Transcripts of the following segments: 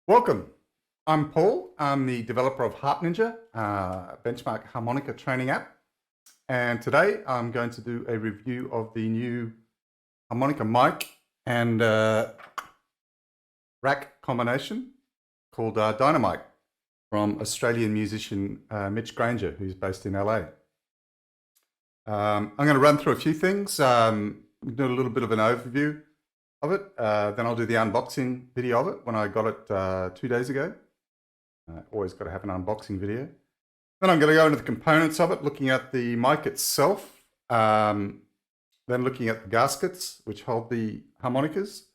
Welcome. I'm Paul. I'm the developer of HarpNinja, benchmark harmonica training app. And today I'm going to do a review of the new harmonica mic and rack combination called Dynamite from Australian musician Mitch who's based in LA. I'm going to run through a few things, do a little bit of an overview of it. Then I'll do the unboxing video of it when I got it 2 days ago. Always got to have an unboxing video. Then I'm going to go into the components of it, looking at the mic itself, then looking at the gaskets which hold the harmonicas,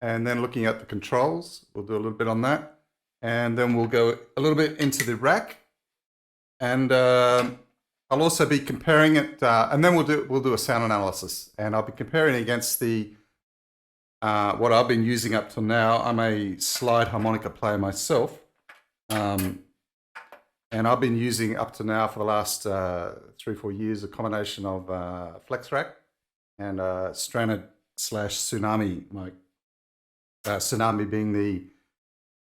and then looking at the controls. We'll do a little bit on that, and then we'll go a little bit into the rack, and I'll also be comparing it, and then we'll do a sound analysis, and I'll be comparing it against the what I've been using up till now. I'm a slide harmonica player myself, and I've been using up to now for the last 3-4 years a combination of flex rack and stranded / tsunami mic. Tsunami being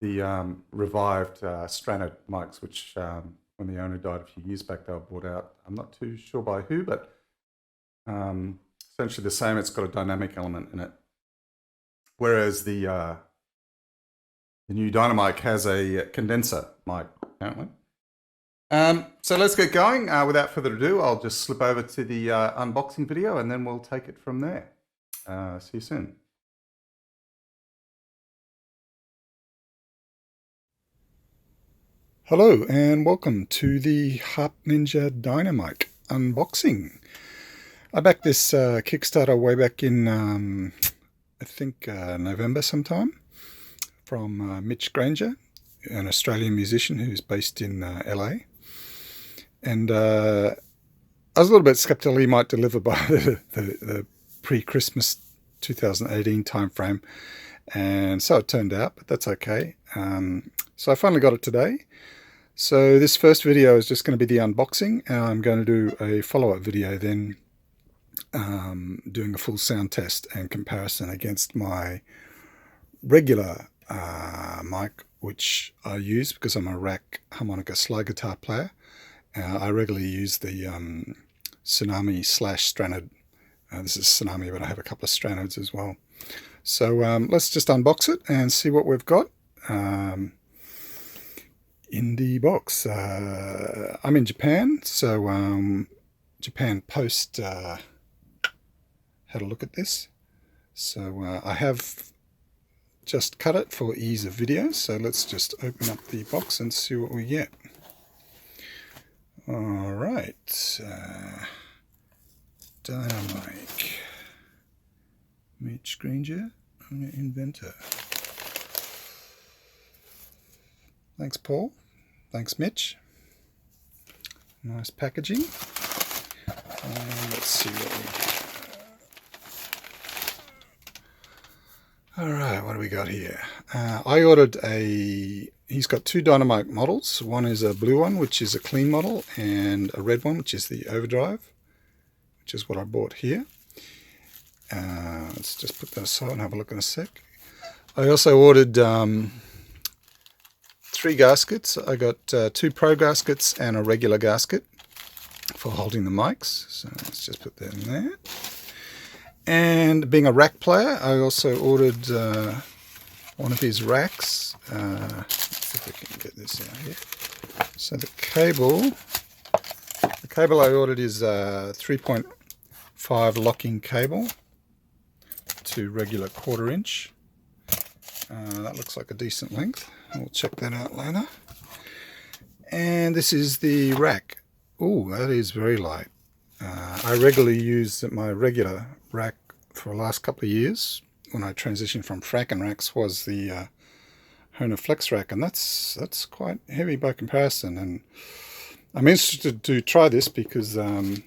the revived stranded mics, which when the owner died a few years back, they were bought out. I'm not too sure by who, but essentially the same. It's got a dynamic element in it. Whereas the new Dynamite has a condenser mic, apparently. So let's get going. Without further ado, I'll just slip over to the unboxing video and then we'll take it from there. See you soon. Hello and welcome to the HarpNinja Dynamite unboxing. I backed this Kickstarter way back in I think November sometime, from Mitch, an Australian musician who's based in LA. And I was a little bit skeptical he might deliver by the pre-Christmas 2018 timeframe, and so it turned out, but that's okay. So I finally got it today. So this first video is just going to be the unboxing, and I'm going to do a follow-up video then, doing a full sound test and comparison against my regular mic, which I use because I'm a rack harmonica slide guitar player. I regularly use the Tsunami / stranded. This is Tsunami, but I have a couple of strandeds as well. So let's just unbox it and see what we've got in the box. I'm in Japan, so Japan Post had a look at this. So I have just cut it for ease of video, so let's just open up the box and see what we get. Alright, Dyna-Mic, Mitch, inventor. Thanks, Paul. Thanks, Mitch. Nice packaging. Let's see what we get. Alright, what do we got here? I ordered he's got 2 Dynamite models. One is a blue one, which is a clean model, and a red one, which is the overdrive, which is what I bought here. Let's just put that aside and have a look in a sec. I also ordered 3 gaskets. I got 2 pro gaskets and a regular gasket for holding the mics. So let's just put that in there. And being a rack player, I also ordered one of his racks. Let's see if I can get this out here. So the cable I ordered is 3.5 locking cable to regular 1/4 inch. That looks like a decent length. We'll check that out later. And this is the rack. Oh, that is very light. I regularly use my regular rack for the last couple of years. When I transitioned from frack and racks was the Hohner Flex rack, and that's quite heavy by comparison. And I'm interested to try this because the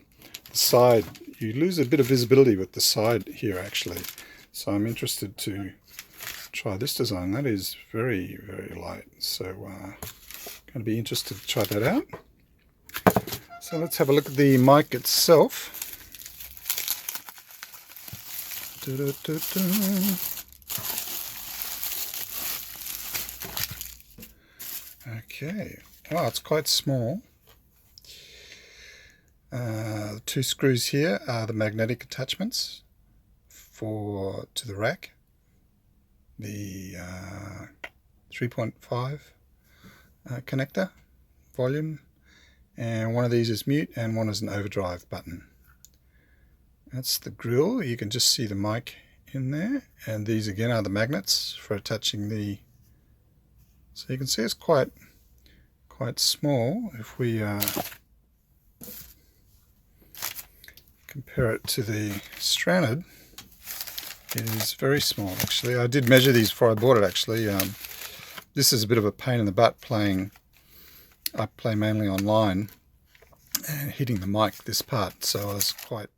side, you lose a bit of visibility with the side here actually. So I'm interested to try this design. That is very, very light. So going to be interested to try that out. So let's have a look at the mic itself. Okay, well, it's quite small. The two screws here are the magnetic attachments to the rack. The 3.5 connector volume, and one of these is mute and one is an overdrive button. That's the grill. You can just see the mic in there, and these again are the magnets for attaching the, so you can see it's quite small. If we compare it to the Stranded, it is very small actually. I did measure these before I bought it actually. This is a bit of a pain in the butt playing. I play mainly online and hitting the mic this part, so I was quite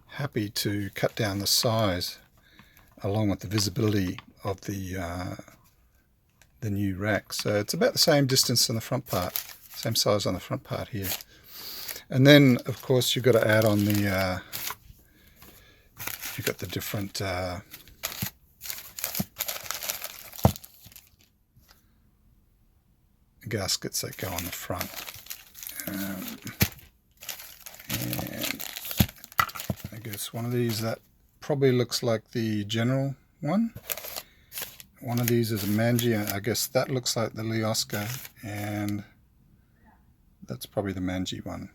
happy to cut down the size along with the visibility of the new rack. So it's about the same distance on the front part, same size on the front part here. And then of course you've got to add on the you've got the different gaskets that go on the front. And I guess one of these that probably looks like the general one. One of these is a Manji, I guess that looks like the Lee Oscar, and that's probably the Manji one.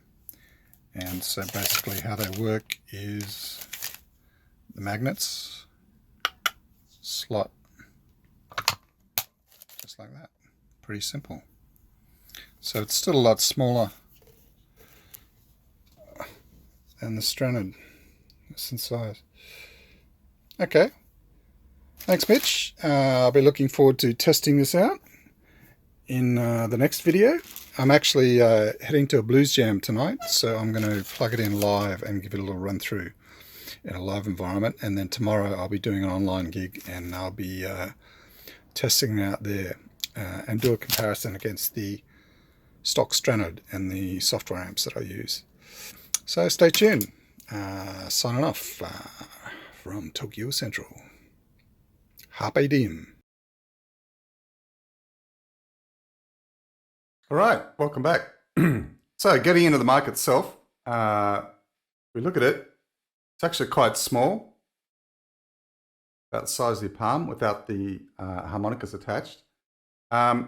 And so basically how they work is the magnets slot just like that. Pretty simple. So it's still a lot smaller than the Stranded. It's in size. Okay. Thanks, Mitch. I'll be looking forward to testing this out in the next video. I'm actually heading to a blues jam tonight, so I'm going to plug it in live and give it a little run through in a live environment. And then tomorrow I'll be doing an online gig, and I'll be testing it out there and do a comparison against the stock Stranded and the software amps that I use. So stay tuned. Signing off from Tokyo Central. Harpe Dim. All right, welcome back. So getting into the mic itself, we look at it, it's actually quite small, about the size of your palm without the harmonicas attached. As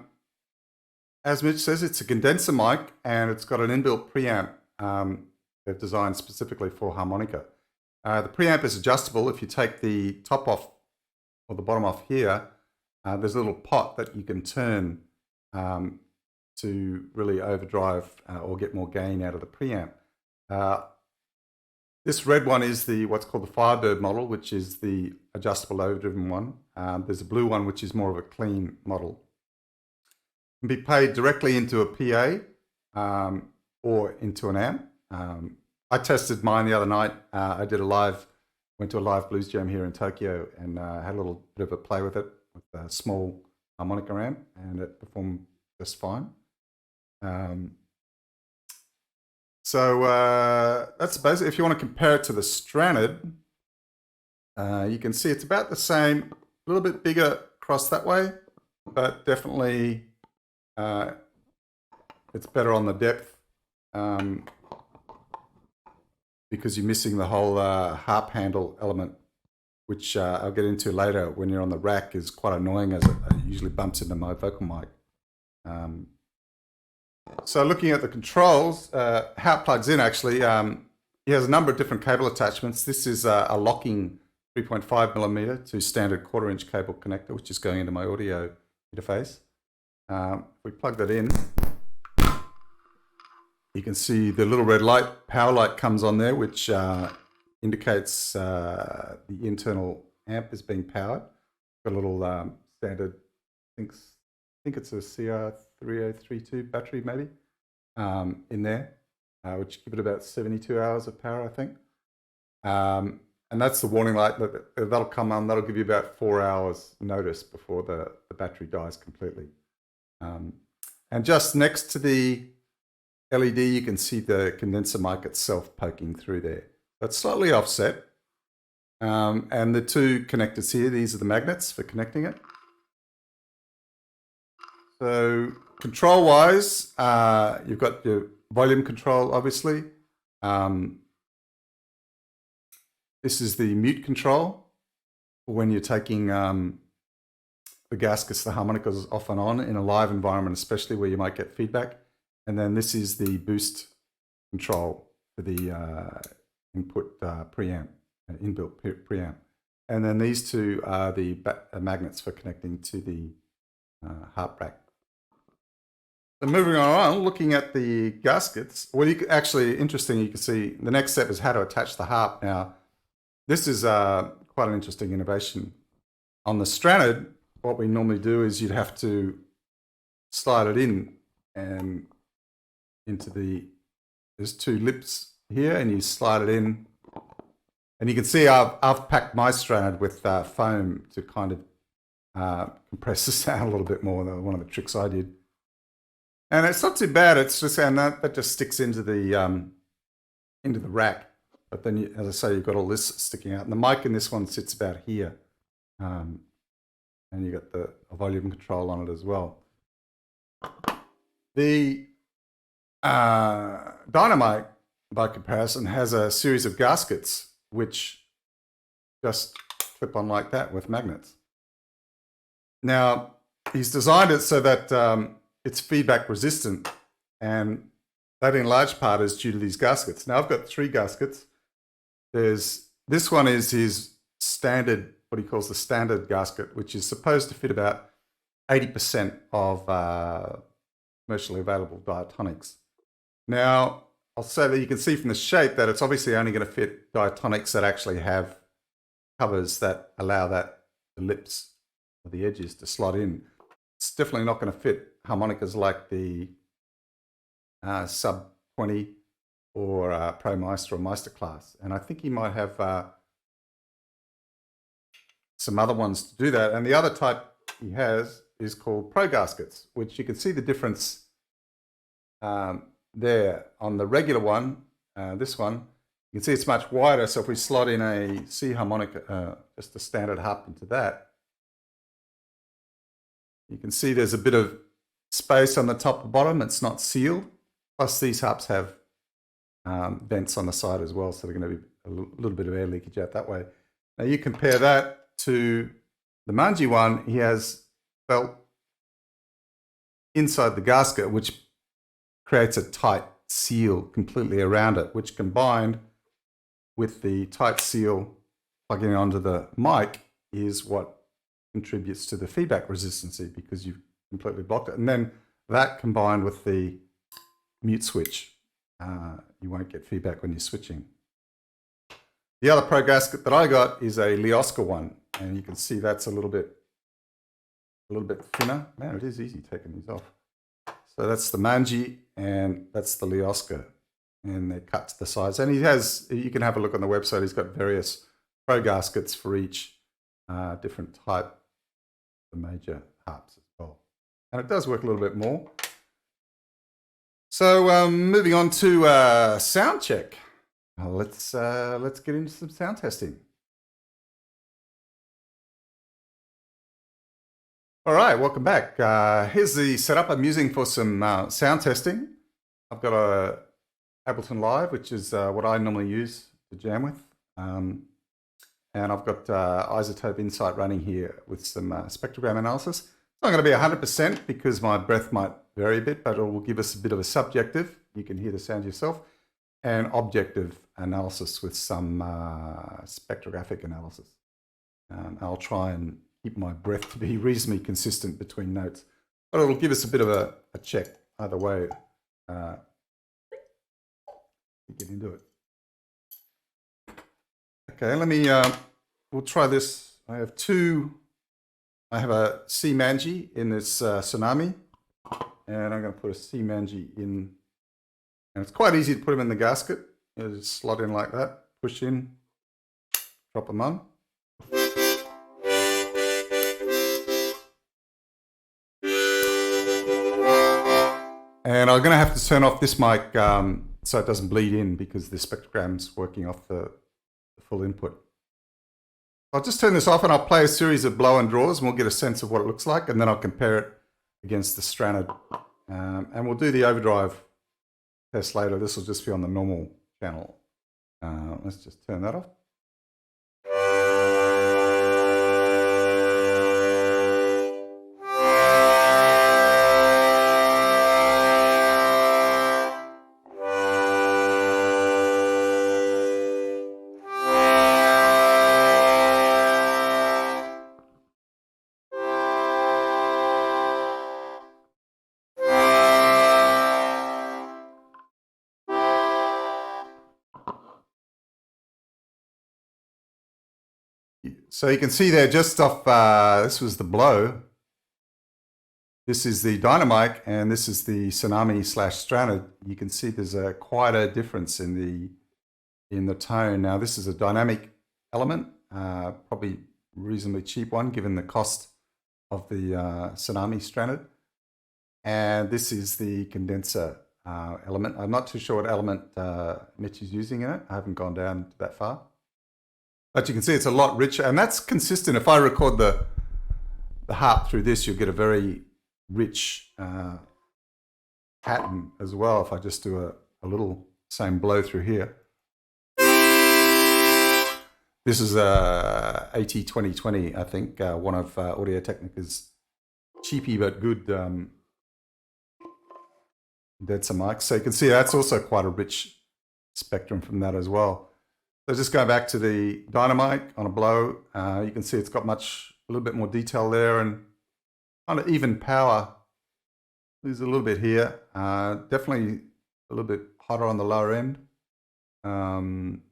Mitch says, it's a condenser mic and it's got an inbuilt preamp they've designed specifically for harmonica. The preamp is adjustable. If you take the top off or the bottom off here, there's a little pot that you can turn to really overdrive or get more gain out of the preamp. This red one is the what's called the Firebird model, which is the adjustable overdriven one. There's a blue one, which is more of a clean model. It can be played directly into a PA or into an amp. I tested mine the other night. I went to a live blues jam here in Tokyo and had a little bit of a play with it with a small harmonica amp, and it performed just fine. So that's basically, if you want to compare it to the Stranded, you can see it's about the same, a little bit bigger across that way, but definitely it's better on the depth because you're missing the whole harp handle element, which I'll get into later when you're on the rack, is quite annoying as it usually bumps into my vocal mic. So looking at the controls, how it plugs in actually, it has a number of different cable attachments. This is a locking 3.5mm to standard 1/4" cable connector, which is going into my audio interface. We plug that in. You can see the little red light, power light comes on there, which indicates the internal amp is being powered. Got a little standard, I think it's a CR3032 battery maybe in there, which give it about 72 hours of power, I think. And that's the warning light that'll come on. That'll give you about 4 hours notice before the battery dies completely. And just next to the LED, you can see the condenser mic itself poking through there. That's slightly offset. And the two connectors here, these are the magnets for connecting it. So Control-wise, you've got your volume control, obviously. This is the mute control when you're taking the gaskets, the harmonicas off and on in a live environment, especially where you might get feedback. And then this is the boost control for the input preamp, inbuilt preamp. And then these two are the magnets for connecting to the harp rack. So moving on, looking at the gaskets, well, actually interesting, you can see the next step is how to attach the harp. Now, this is quite an interesting innovation. On the Stranded, what we normally do is you'd have to slide it in and into there's two lips here, and you slide it in. And you can see I've packed my Stranded with foam to kind of compress the sound a little bit more. One of the tricks I did. And it's not too bad. It's just, and that just sticks into the rack. But then, as I say, you've got all this sticking out. And the mic in this one sits about here. And you got the volume control on it as well. The Dynamite, by comparison, has a series of gaskets which just clip on like that with magnets. Now, he's designed it so that it's feedback resistant, and that in large part is due to these gaskets. Now, I've got 3 gaskets. This one is his standard, what he calls the standard gasket, which is supposed to fit about 80% of commercially available diatonics. Now, I'll say that you can see from the shape that it's obviously only going to fit diatonics that actually have covers that allow the lips or the edges to slot in. It's definitely not going to fit harmonicas like the Sub 20 or Pro Meister or Meister class. And I think he might have some other ones to do that. And the other type he has is called Pro Gaskets, which you can see the difference there. On the regular one, this one, you can see it's much wider. So if we slot in a C harmonica, just a standard harp into that, you can see there's a bit of space on the top and bottom. It's not sealed. Plus these harps have vents on the side as well, so they're going to be a little bit of air leakage out that way. Now you compare that to the Manji one. He has felt inside the gasket, which creates a tight seal completely around it, which combined with the tight seal plugging onto the mic is what contributes to the feedback resistancy, because you've completely blocked it. And then that combined with the mute switch, you won't get feedback when you're switching. The other Pro gasket that I got is a Leosca one, and you can see that's a little bit thinner. Man, it is easy taking these off. So that's the Manji and that's the Leosca, and they're cut to the size. And you can have a look on the website. He's got various Pro gaskets for each different type of major harps as well. And it does work a little bit more. So moving on to sound check. Let's get into some sound testing. All right, welcome back. Here's the setup I'm using for some sound testing. I've got a Ableton Live, which is what I normally use to jam with. And I've got Isotope Insight running here with some spectrogram analysis. It's not going to be 100% because my breath might vary a bit, but it will give us a bit of a subjective, you can hear the sound yourself, and objective analysis with some spectrographic analysis. I'll try and keep my breath to be reasonably consistent between notes, but it'll give us a bit of a check either way. Get into it. Okay, we'll try this. I have a C Manji in this Tsunami, and I'm going to put a C Manji in, and it's quite easy to put them in the gasket. You just slot in like that, push in, drop them on. And I'm going to have to turn off this mic so it doesn't bleed in, because the spectrogram's working off the full input. I'll just turn this off and I'll play a series of blow and draws and we'll get a sense of what it looks like, and then I'll compare it against the Stranded And we'll do the overdrive test later. This will just be on the normal channel. Let's just turn that off. So you can see there just off, this was the blow. This is the Dynamite and this is the Tsunami/Stranded. You can see there's quite a difference in the tone. Now this is a dynamic element, probably reasonably cheap one given the cost of the Tsunami/Stranded. And this is the condenser element. I'm not too sure what element Mitch is using in it. I haven't gone down that far. But you can see it's a lot richer, and that's consistent. If I record the harp through this, you'll get a very rich pattern as well. If I just do a little same blow through here. This is a AT2020, I think, one of Audio-Technica's cheapy but good denser mics. So you can see that's also quite a rich spectrum from that as well. So just going back to the Dynamite on a blow, you can see it's got a little bit more detail there and kind of even power. There's a little bit here. Definitely a little bit hotter on the lower end. In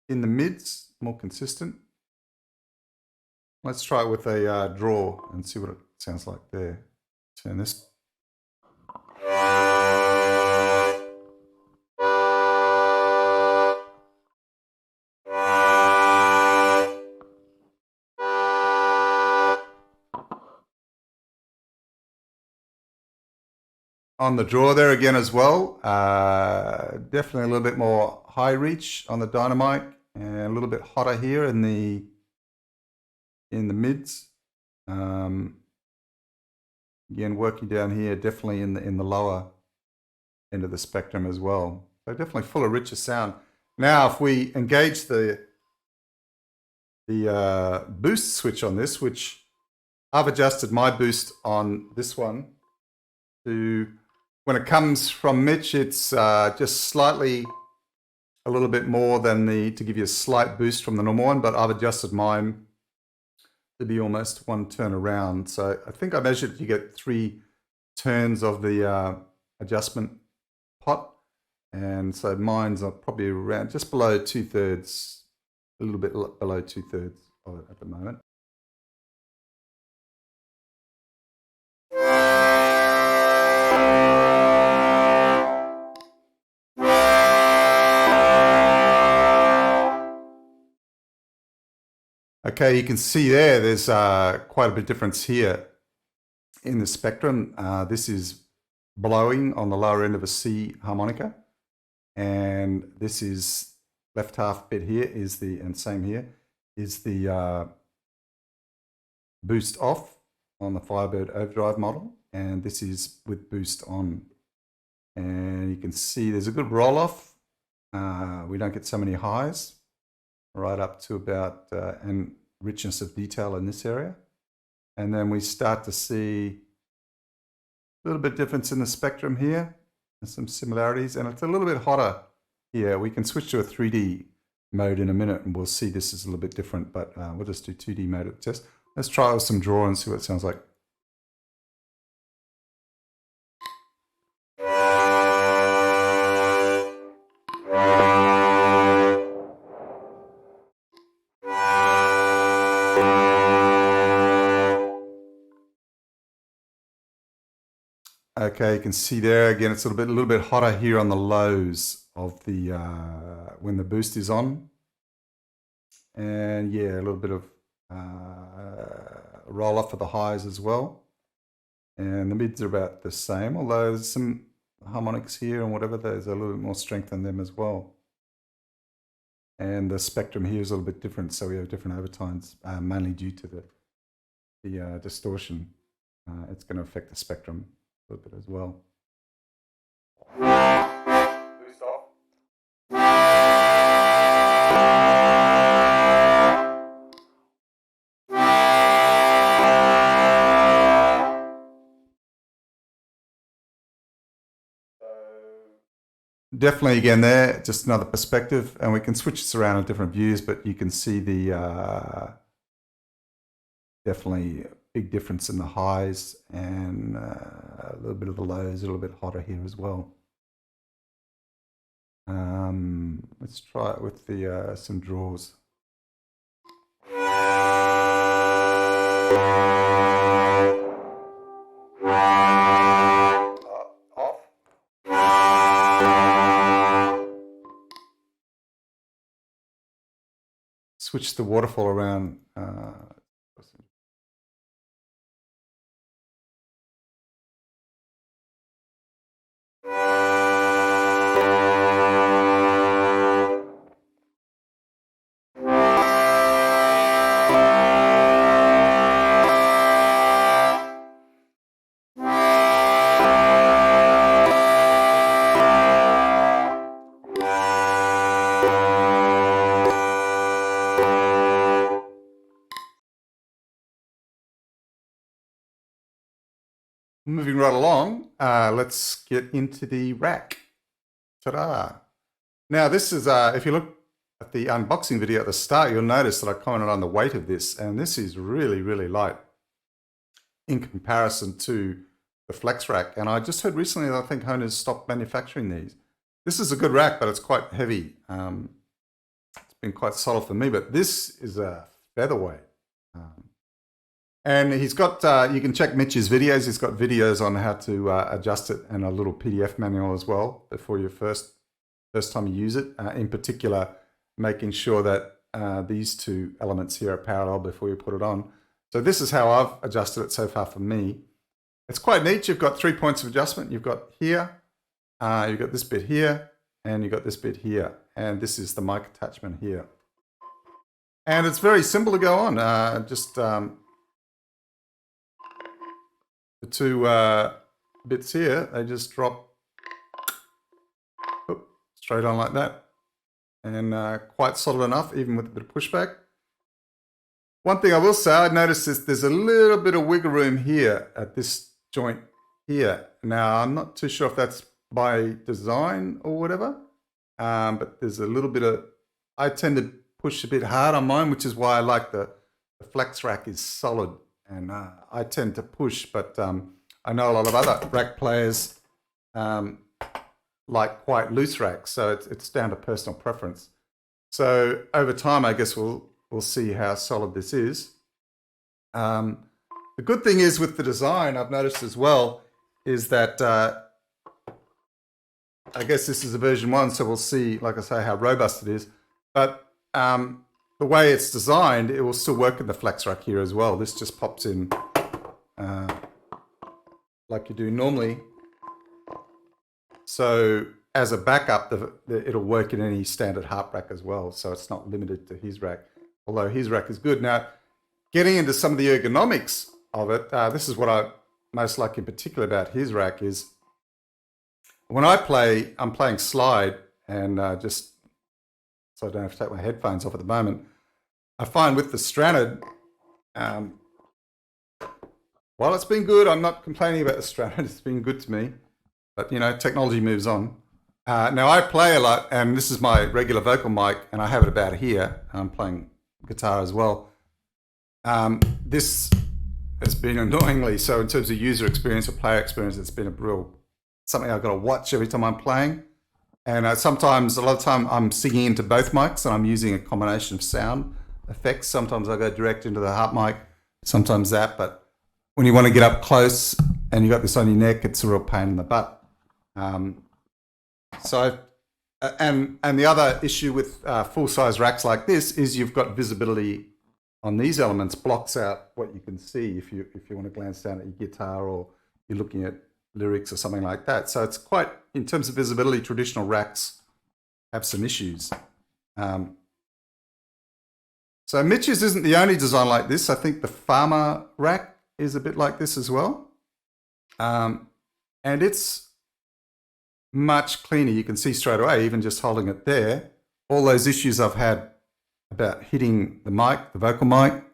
the mids, more consistent. Let's try it with a draw and see what it sounds like there. Turn this. On the draw there again as well, definitely a little bit more high reach on the Dynamite and a little bit hotter here in the mids. Again, working down here, definitely in the lower end of the spectrum as well. So definitely full of richer sound. Now, if we engage the boost switch on this, which I've adjusted my boost on this one to, when it comes from Mitch, it's just slightly a little bit more than to give you a slight boost from the normal one, but I've adjusted mine to be almost one turn around. So I think I measured you get 3 turns of the adjustment pot. And so mine's are probably around just below 2/3, a little bit below 2/3 of it at the moment. Okay, you can see there's quite a bit of difference here in the spectrum. This is blowing on the lower end of a C harmonica. And this is left half bit here and same here, is the boost off on the Firebird overdrive model. And this is with boost on. And you can see there's a good roll off. We don't get so many highs. Right up to about and richness of detail in this area. And then we start to see a little bit difference in the spectrum here and some similarities, and it's a little bit hotter here. We can switch to a 3D mode in a minute and we'll see this is a little bit different, but we'll just do 2D mode at the test. Let's try with some draw and see what it sounds like. Okay, you can see there again, it's a little bit hotter here on the lows of the when the boost is on, and yeah, a little bit of roll off of the highs as well, and the mids are about the same. Although there's some harmonics here and whatever, there's a little bit more strength in them as well. And the spectrum here is a little bit different, so we have different overtones, mainly due to the distortion. It's going to affect the spectrum a little bit as well. Loosed off. Definitely again there, just another perspective, and we can switch this around in different views, but you can see the definitely a big difference in the highs and a little bit of the lows, a little bit hotter here as well. Let's try it with the some draws. Off. Switch the waterfall around. Moving right along, let's get into the rack. Ta-da! Now this is, if you look at the unboxing video at the start, you'll notice that I commented on the weight of this, and this is really, really light in comparison to the flex rack. And I just heard recently that I think Hona's stopped manufacturing these. This is a good rack, but it's quite heavy. It's been quite solid for me, but this is a featherweight. And he's got, you can check Mitch's videos. He's got videos on how to adjust it and a little PDF manual as well before your first time you use it. In particular, making sure that these two elements here are parallel before you put it on. So this is how I've adjusted it so far for me. It's quite neat. You've got 3 points of adjustment. You've got here, you've got this bit here, and you've got this bit here. And this is the mic attachment here. And it's very simple to go on. The two bits here, they just drop straight on like that. And quite solid enough, even with a bit of pushback. One thing I will say, I noticed is there's a little bit of wiggle room here at this joint here. Now, I'm not too sure if that's by design or whatever, but there's a little bit of, I tend to push a bit hard on mine, which is why I like the flex rack is solid. And I tend to push, but I know a lot of other rack players like quite loose racks, so it's down to personal preference. So over time, I guess we'll see how solid this is. The good thing is with the design, I've noticed as well, is that I guess this is a version 1, so we'll see, like I say, how robust it is. But the way it's designed, it will still work in the flex rack here as well. This just pops in like you do normally. So as a backup, it'll work in any standard harp rack as well. So it's not limited to his rack, although his rack is good. Now, getting into some of the ergonomics of it, this is what I most like in particular about his rack is when I play, I'm playing slide and just so I don't have to take my headphones off at the moment. I find with the Stranded, while it's been good, I'm not complaining about the Stranded. It's been good to me, but you know, technology moves on. Now I play a lot, and this is my regular vocal mic, and I have it about here. I'm playing guitar as well. This has been annoyingly, so in terms of user experience or player experience, it's been a real something I've got to watch every time I'm playing. And sometimes, a lot of time, I'm singing into both mics, and I'm using a combination of sound effects. Sometimes I go direct into the harp mic, sometimes that. But when you want to get up close and you got this on your neck, it's a real pain in the butt. And the other issue with full-size racks like this is you've got visibility on these elements, blocks out what you can see if you want to glance down at your guitar or you're looking at lyrics or something like that. So it's quite, in terms of visibility, traditional racks have some issues. So Mitch's isn't the only design like this. I think the Farmer rack is a bit like this as well. And it's much cleaner. You can see straight away, even just holding it there, all those issues I've had about hitting the mic, the vocal mic,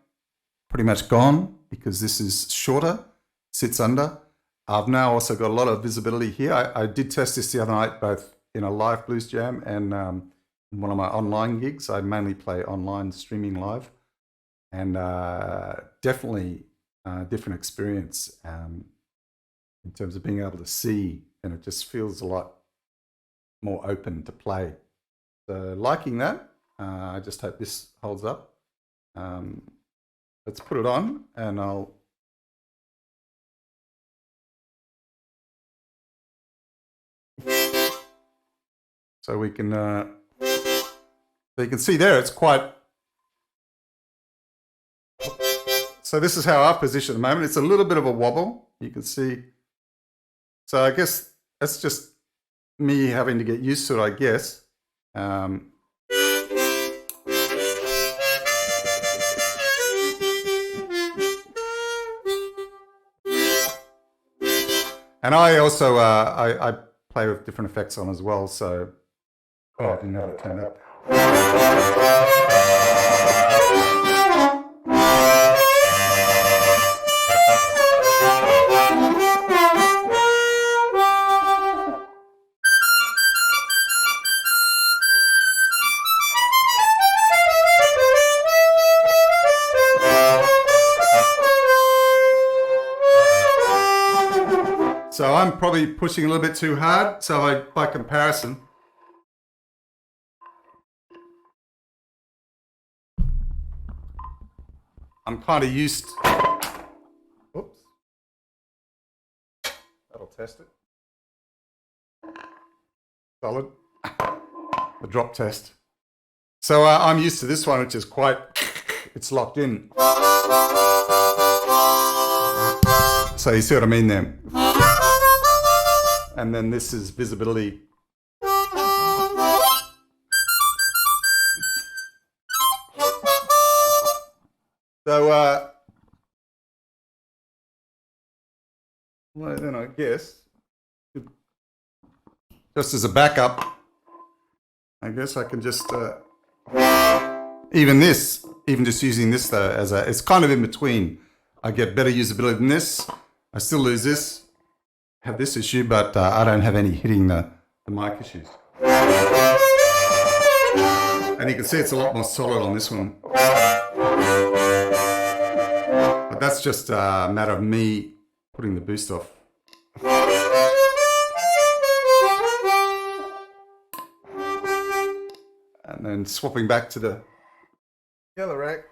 pretty much gone because this is shorter, sits under. I've now also got a lot of visibility here. I did test this the other night, both in a live blues jam and in one of my online gigs. I mainly play online streaming live, and definitely a different experience in terms of being able to see, and it just feels a lot more open to play. So liking that. I just hope this holds up. Let's put it on, and I'll. So we can, so you can see there, it's quite. So this is how I position at the moment. It's a little bit of a wobble. You can see. So I guess that's just me having to get used to it, I guess. And I also I play with different effects on as well. So I didn't have it turned up. So I'm probably pushing a little bit too hard. So by comparison, I'm kind of used. Oops. That'll test it. Solid. The drop test. So I'm used to this one, which is quite, it's locked in. So you see what I mean there? And then this is visibility. So, well, then I guess, just as a backup, I guess I can just, even just using this though, as it's kind of in between. I get better usability than this. I still lose this, have this issue, but I don't have any hitting the mic issues. And you can see it's a lot more solid on this one. But that's just a matter of me putting the boost off. And then swapping back to the other rack.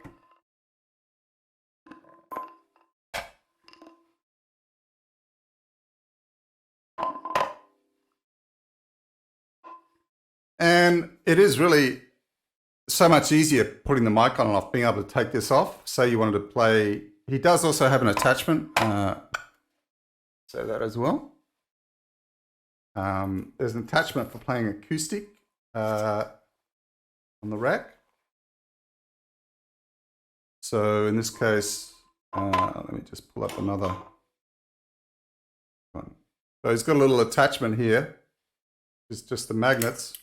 And it is really so much easier putting the mic on and off, being able to take this off. Say you wanted to play, he does also have an attachment, so that as well. There's an attachment for playing acoustic on the rack. So in this case, let me just pull up another one. So he's got a little attachment here. It's just the magnets.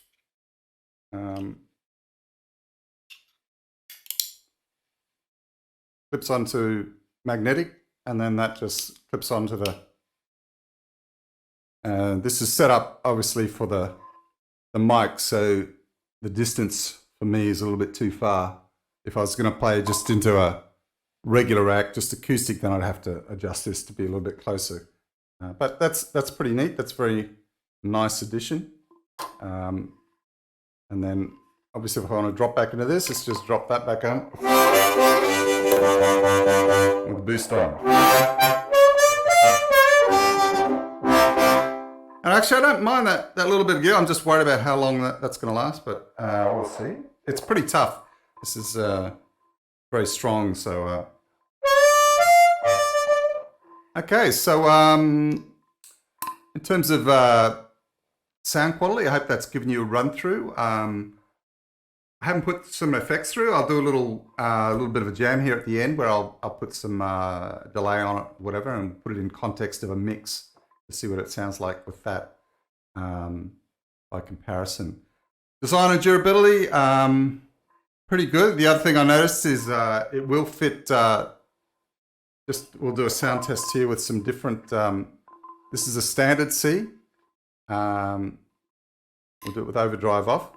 Clips onto magnetic, and then that just clips onto the. This is set up obviously for the mic, so the distance for me is a little bit too far. If I was going to play just into a regular rack, just acoustic, then I'd have to adjust this to be a little bit closer. But that's pretty neat. That's a very nice addition. And then obviously if I want to drop back into this, let's just drop that back on. With the boost on. And actually I don't mind that little bit of gear. I'm just worried about how long that's going to last, but we'll see. It's pretty tough. This is very strong, so... Okay, so in terms of sound quality, I hope that's given you a run through. I haven't put some effects through. I'll do a little bit of a jam here at the end where I'll put some delay on it, whatever, and put it in context of a mix to see what it sounds like with that. by comparison. Design and durability, pretty good. The other thing I noticed is it will fit, we'll do a sound test here with some different, this is a standard C. We'll do it with overdrive off.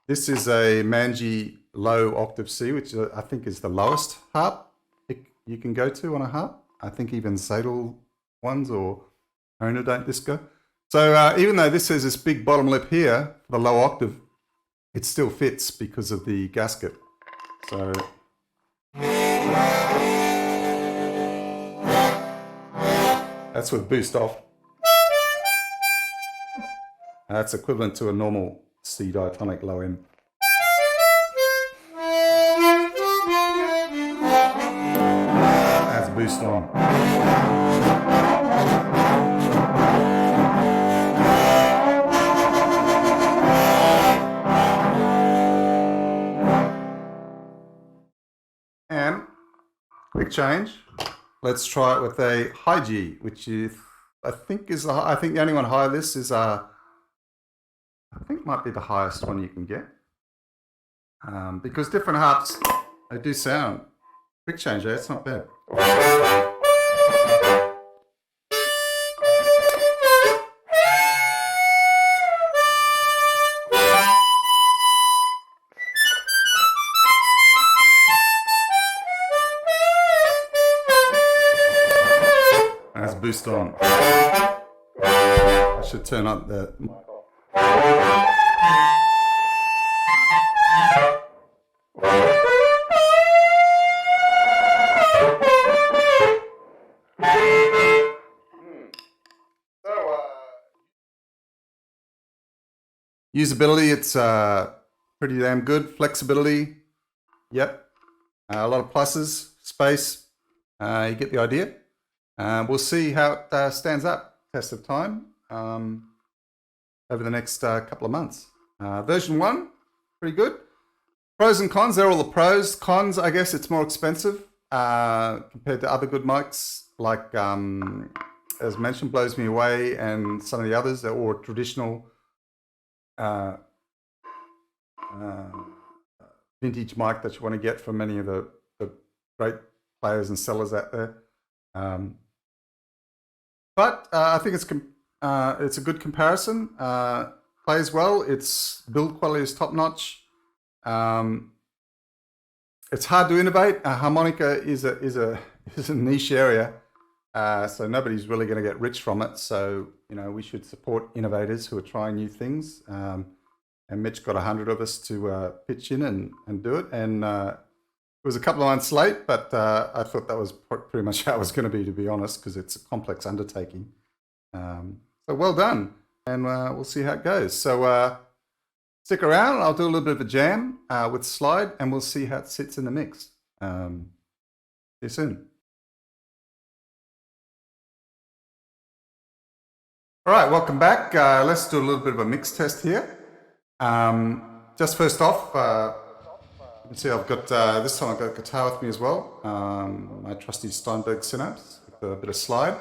This is a Manji low octave C, which I think is the lowest harp you can go to on a harp. I think even Sadal ones or Owner don't disco. So even though this has this big bottom lip here for the low octave, it still fits because of the gasket. So that's with boost off. That's equivalent to a normal C diatonic low end. That's boost on. And quick change. Let's try it with a high G, which is I think the only one higher this is I think might be the highest one you can get. Because different harps, they do sound. Quick change there, it's not bad. That's boost on. I should turn up the mic off. Usability, it's pretty damn good. Flexibility, yep. A lot of pluses, space, you get the idea. We'll see how it stands up, test of time, over the next couple of months. Version 1, pretty good. Pros and cons, they're all the pros. Cons, I guess it's more expensive compared to other good mics, like, as mentioned, Blows Me Away and some of the others. They're all traditional vintage mic that you want to get from many of the great players and sellers out there. But I think it's a good comparison. Plays well. Its build quality is top notch. It's hard to innovate. Harmonica is a niche area, so nobody's really going to get rich from it. So we should support innovators who are trying new things. And Mitch got 100 of us to pitch in and do it. And it was a couple of months late, but I thought that was pretty much how it was going to be honest, because it's a complex undertaking. So well done, and we'll see how it goes. So stick around. I'll do a little bit of a jam with slide, and we'll see how it sits in the mix. See you soon. All right, welcome back. Let's do a little bit of a mix test here. Just first off, you can see I've got, this time I've got a guitar with me as well. My trusty Steinberg Synapse with a bit of slide.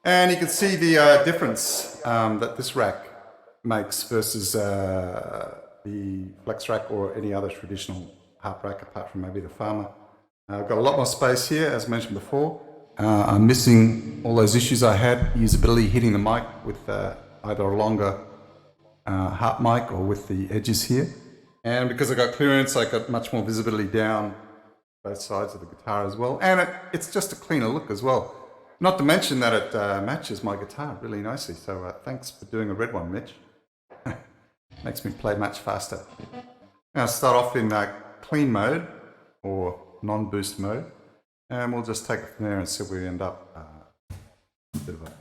And you can see the difference that this rack makes versus the flex rack or any other traditional harp rack apart from maybe the Farmer. I've got a lot more space here, as mentioned before. I'm missing all those issues I had, usability, hitting the mic with either a longer harp mic or with the edges here. And because I got clearance, I got much more visibility down both sides of the guitar as well. And it's just a cleaner look as well. Not to mention that it matches my guitar really nicely. So thanks for doing a red one, Mitch. Makes me play much faster. Now I'll start off in clean mode or non-boost mode. And we'll just take it from there and see where we end up. A bit of a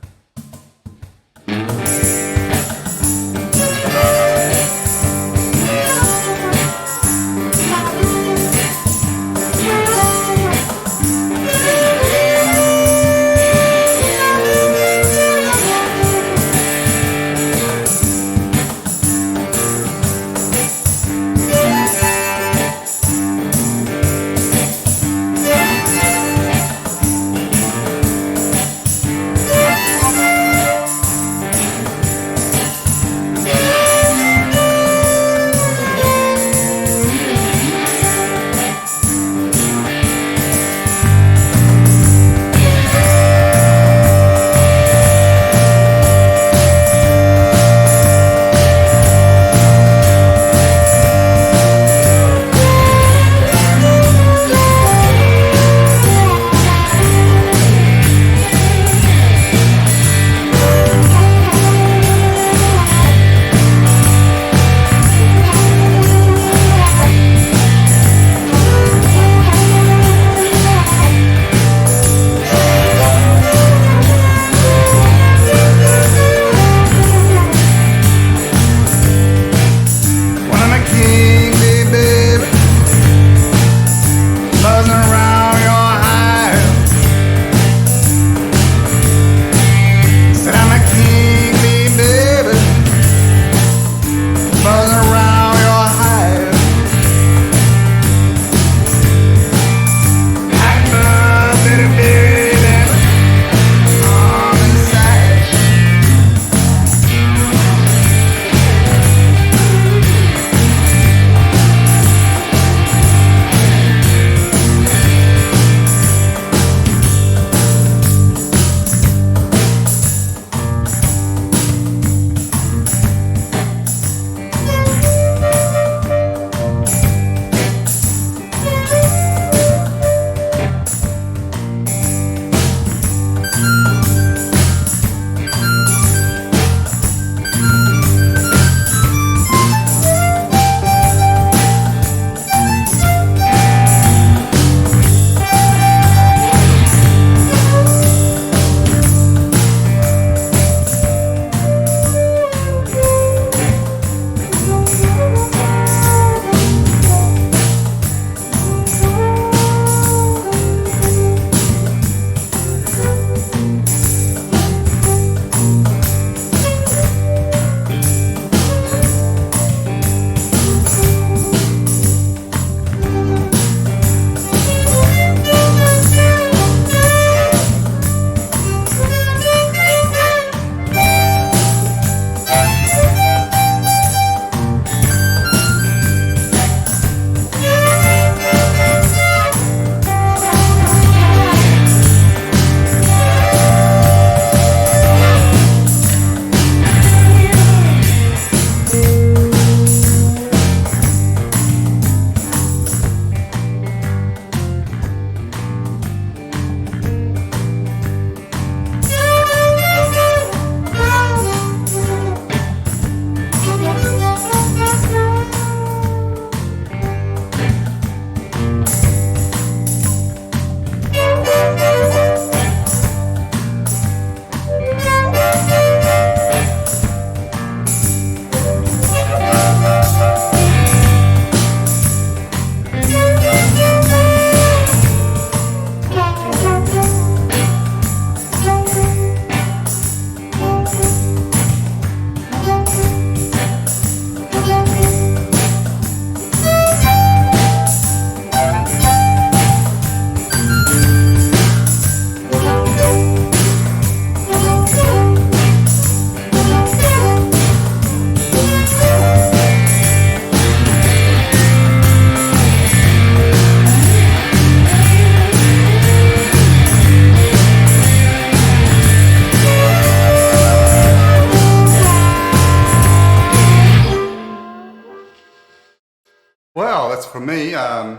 for me, I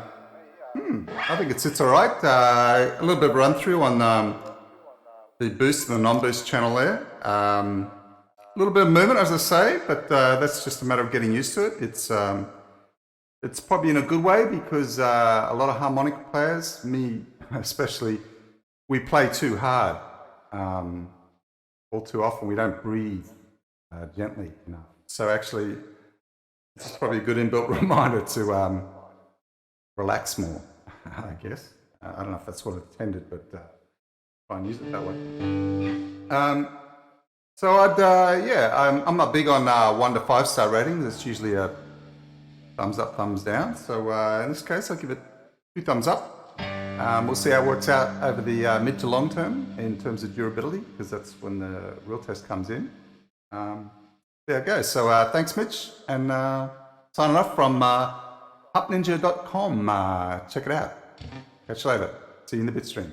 think it sits all right. A little bit of run through on the boost and the non-boost channel there. A little bit of movement, as I say, but that's just a matter of getting used to it. It's probably in a good way because a lot of harmonica players, me especially, we play too hard. All too often we don't breathe gently enough. So actually, it's probably a good inbuilt reminder to relax more, I guess. I don't know if that's what it's intended, but try and use it that way. So I'm not big on 1 to 5 star ratings. It's usually a thumbs up, thumbs down. So in this case, I'll give it 2 thumbs up. We'll see how it works out over the mid to long term in terms of durability, because that's when the real test comes in. There it goes. So thanks, Mitch, and signing off from HarpNinja.com. Check it out. Catch you later. See you in the bitstream.